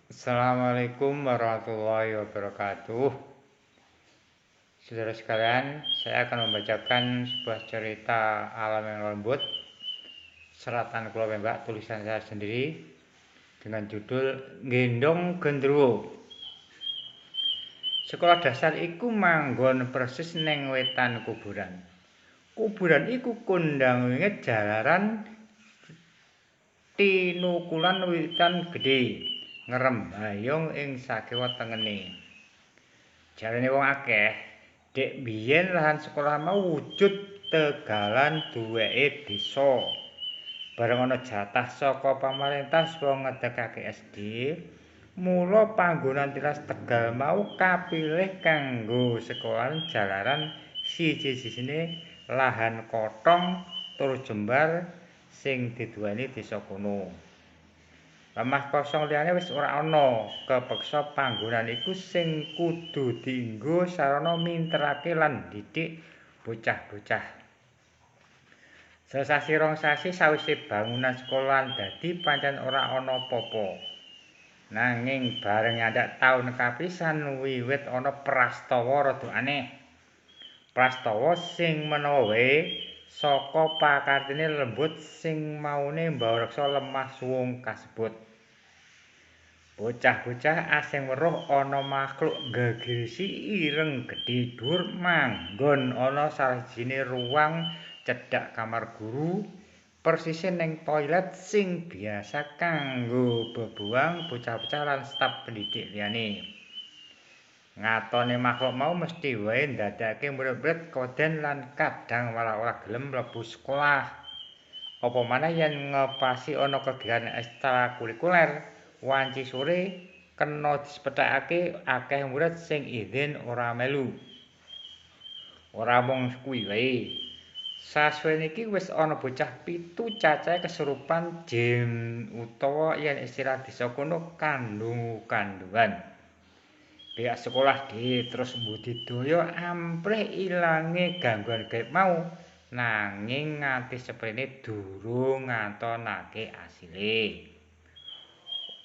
Assalamualaikum warahmatullahi wabarakatuh. Saudara sekalian, saya akan membacakan sebuah cerita alam yang lembut, seratan kula pembak, tulisan saya sendiri dengan judul Gendong Gendruwo. Sekolah dasar iku manggon persis neng wetan kuburan. Kuburan iku kondang winget jalaran tinukulan witan gedhe ngrembayung ing sakiwa tengene. Jarane wong akeh, dek biyen lahan sekolah mau wujud tegalan duweke desa. Bareng ana jatah saka pamarentah supaya ngedekake SD, mula panggonan tilas Tegal mau kapilih kanggo sekolahan jalaran siji-sijine lahan kotong tur jembar sing diduweni desa kono. Lemah kosong liyane wis ora ana, kepeksa panggonan iku sing kudu dienggo sarana minterake lan ndidik bocah-bocah. Sesasi rong sasi sawise bangunan sekolahan dadi pancen ora ana apa-apa. Nanging bareng nyandak taun kapisan wiwit ana prastawa rada aneh. Prastawa sing menawa wae saka pakartine lembut sing maune mbawreksa lemah suwung kasebut. Bocah-bocah asing weruh ana makhluk gegirisi ireng gedhe dhuwur manggon ana sawijine ruang cedhak kamar guru persise ning toilet sing biasa kanggo bebuang bocah-bocah lan staf pendidik liyane. Ngatone makhluk mau mesti wae ndadekake murid-murid koden lan kadang malah ora gelem mlebu sekolah. Apa maneh yen ngepasi ana kegiatan ekstrakurikuler, wanci sore kena disepethakake akeh murid sing izin ora melu. Ora mung kuwi wae. Sasuwene iki wis ana bocah 7 cacahe kesurupan jin utawa yen istilah desa kono kandungan. Pihak sekolah terus mbudidaya amprih ilange gangguan gaib mau. Nanging nganti seprene durung ngantonake asile.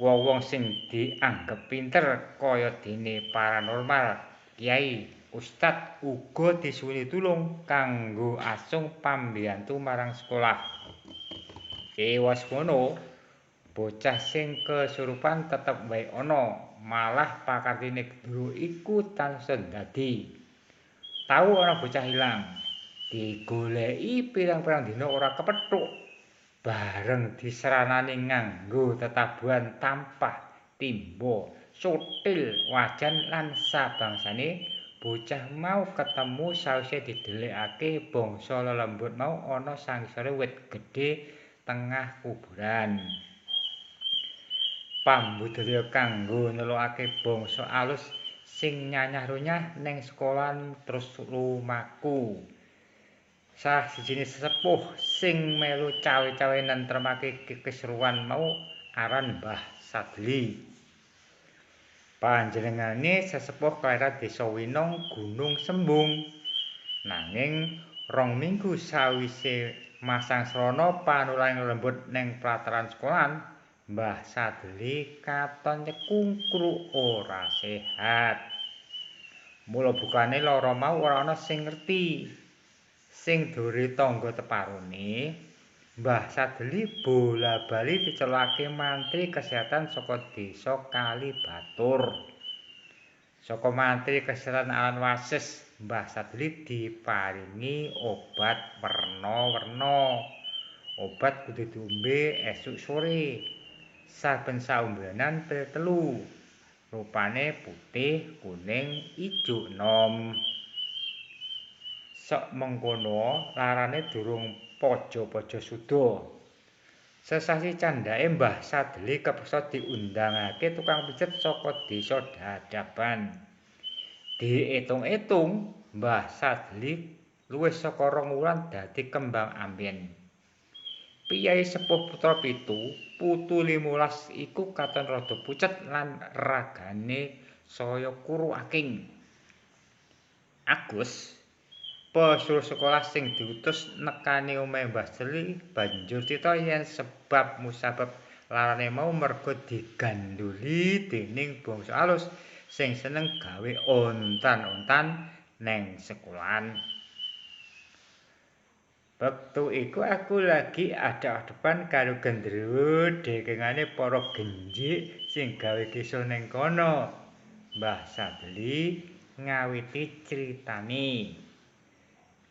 Wong-wong sing dianggep pinter kaya dene paranormal, kiai, ustad uga disuwuni tulung kanggo asung pambiyantu marang sekolah. Ewas ngono, bocah sing kesurupan tetep wae ana, malah pakartine guru iku tansah dadi. Tau ana bocah ilang, digoleki pirang-pirang dina ora kepethuk. Bareng diseranani nganggo tetabuhan tampah, timba, suthil, wajan lan sabangsane, bocah mau ketemu sawise didelikake bangsa lelembut mau ana sangisore wit gedhe tengah kuburan. Pambudidaya kanggo nelukake bangsa alus sing nyanyah-runyah ning sekolahan terus lumaku. Salah sijine sesepuh sing melu cawe-cawe nentremake kekisruhan mau aran Mbah Sadli. Panjenengane sesepuh kelahiran Desa Winong, Gunung Sembung. Nanging 2 minggu sawise masang srana panularing lembut ning plataran sekolahan, Mbah Sadli katon nyekungkruk ora sehat. Mula bukane lara mau ora ana sing ngerti. Sing dure tangga teparone, Mbah Sadli bola-bali dicelukake mantri kesehatan saka desa Kalibatur. Saka mantri kesehatan Alan Wasis, Mbah Sadli diparingi obat werna-werna. Obat kudu diombe esuk sore. Saben saumbenan pil 3. Rupane putih, kuning, ijo, enom. Sok mengkono larane durung paja-paja suda. Sesasi candhake Mbah Sadli kepeksa diundangake tukang pijet saka desa Dadaban. Diitung-itung Mbah Sadli luwih saka 2 wulan dadi kembang ambien. Piyai sepuh putra 7, putu 15 iku katon rada pucet lan ragane saya kuru aking. Agus, pesuruh sekolah sing diutus nekani omahe Mbah Sadli banjur cita yen sebab musabab Larane mau merga digandhuli déning bangsa alus sing seneng gawe ontan-ontan neng sekolahan. Wektu iku aku lagi adep-adepan karo gendruwo dekengane para genjik sing gawe kisah ning kono. Mbah Sadli ngawiti critane.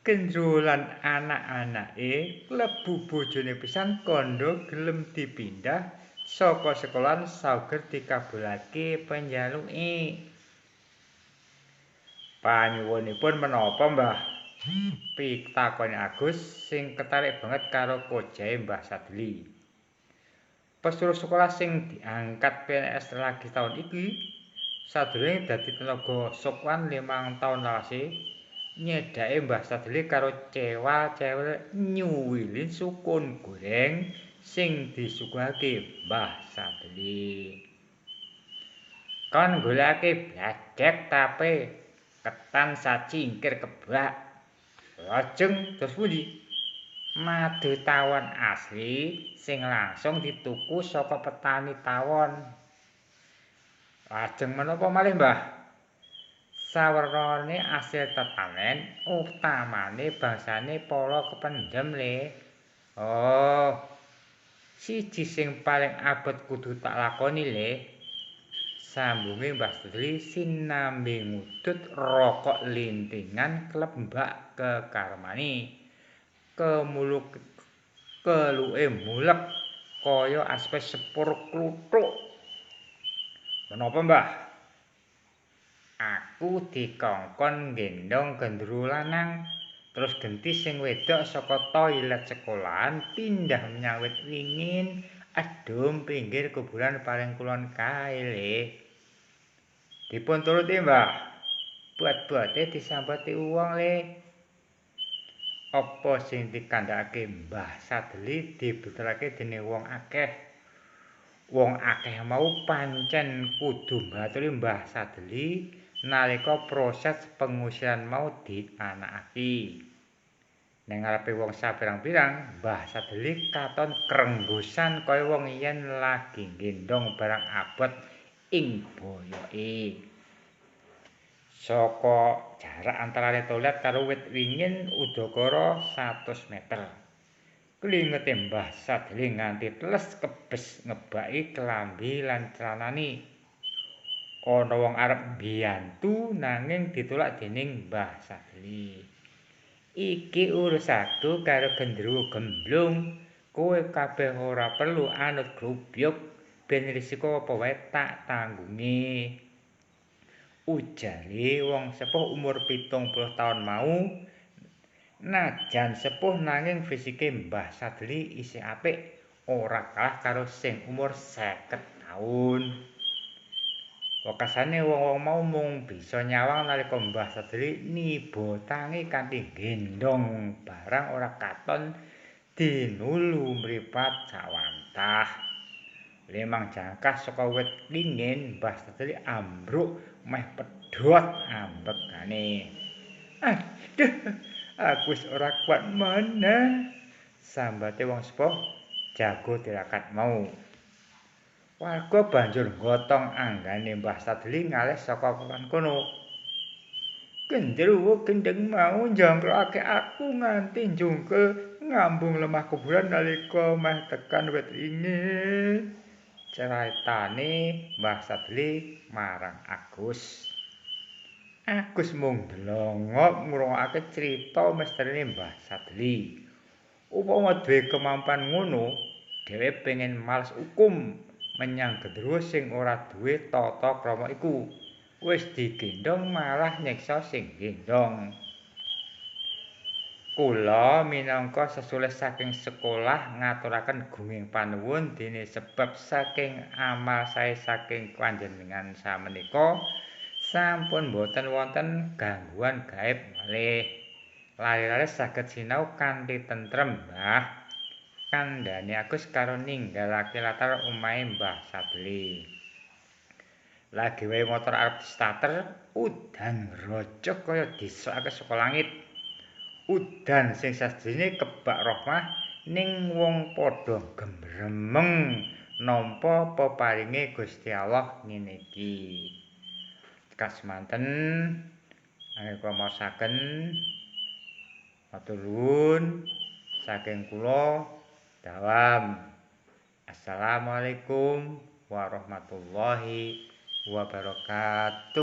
Gendruwo lan anak-anake klebu bojone pisan kandha gelem dipindah saka sekolahan sauger dikabulake panjaluke. Panyuwunipun menapa, Mbah? Pitakoni Agus sing ketarik banget karo kojahe Mbah Sadli. Pesuruh sekolah sing diangkat PNS lagi tahun iki sadurunge dadi tenaga sokwan 5 taun lawase nyedhake Mbah Sadli karo cewek-cewek nyuwilin sukun goreng sing disuguhake Mbah Sadli. Kon golekake bladhek tape ketan sacingkir kebak. Lajeng terus pundi? Madu tawon asli sing langsung dituku saka petani tawon. Lajeng menapa malih, Mbah? Sawernane asil tetanen utamane bangsane pala kependhem le. Oh, siji sing paling abot kudu tak lakoni le. Sambunge Mbah Sadli sinambi ngudut rokok lintingan klembak kekarmani. Keluke mulek kaya aspek sepur kluthuk. Menapa, Mbah? Aku dikongkon gendong gendruwo lanang, terus genti sing wedok saka toilet sekolahan pindah menyang wit wingin adum pinggir kuburan paling kulon kae le. Dipun turuti, Mbah. Buat-buate disambati wong le. Apa sing dikandhakake Mbah Sadli dibeterake dening wong akeh. Wong akeh mau pancen kudu mbaturi Mbah Sadli nalika proses pengusiran mau dianakake. Ning ngarepe wong sapirang-pirang, Mbah Sadli katon krenggusan kaya wong yen lagi nggendong barang abot ing boyoke. Saka jarak antarane toilet karo wit wingin udakara 100 meter. Klingete Mbah Sadli nganti teles kebes ngebaki klambi lan celanane. Ana wong arep mbiyantu nanging ditolak dening Mbah Sadli. Iki urusanku karo gendruwo gemblung. Kowe kabeh ora perlu anut grubyuk ben risiko apa wae tak tanggungi. Ujare wong sepuh umur 70 taun mau. Najan sepuh nanging fisike Mbah Sadli isih apik, ora kalah karo sing umur 50 taun. Wakasane wong-wong mau mung bisa nyawang nalika Mbah Sadli nibotangi kanthi gendong barang ora katon dinulu mripat sawantah. Lemang jangkah saka wit wingin Mbah Sadli ambruk meh pedhot ambekane. Aduh, aku wis ora kuat maneh. Sambate wong sepuh jago tirakat mau. Warga banjur nggotong anggane Mbah Sadli ngalih saka kulon kono. Gendruwo gendeng mau njangkrukake aku nganti njungkel ngambung lemah kuburan nalika meh tekan wit wingin. Ceritane Mbah Sadli marang Agus. Agus mung ndelongok ngrungokake crita misterine Mbah Sadli. Upama duwe kemampuan ngono, dhewe pengen males ukum menyang gendruwo sing ora duwe tata krama iku. Wis digendong malah nyiksa sing gendong. Kula minangka sesulih saking sekolah ngaturaken gunging panuwun dene sebab saking amal sae saking panjenengan samenika sampun boten wonten gangguan gaib malih. Lare-lare saged sinau kanthi tentrem, Mbah. Kandhane Agus karo ninggalake latar omahe Mbah Sadli. Lagi wae motor arep starter, udan rajak kaya disokake saka langit. Udan sing sajrone kebak rahmah ning wong padha gembremeng nampa peparinge Gusti Allah ngene iki. Kasemanten anggen kula maosaken matur nuwun saking kula dalam. Assalamualaikum warahmatullahi wabarakatuh.